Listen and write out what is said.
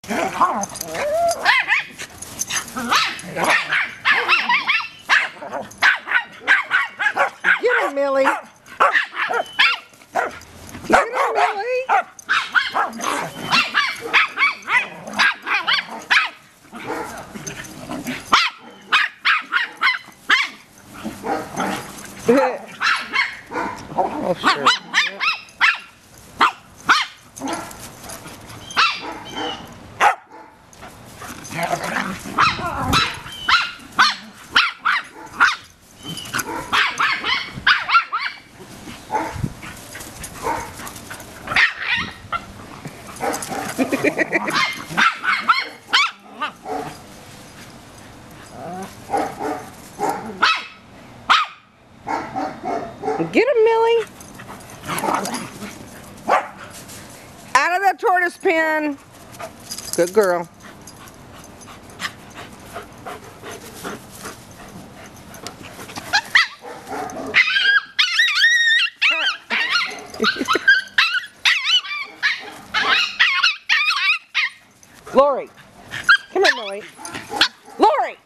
Get him, Millie. Get him, Millie. Oh, sure. Get him, Millie. Out of that tortoise pen. Good girl. Lori. Come here, Millie. Lori.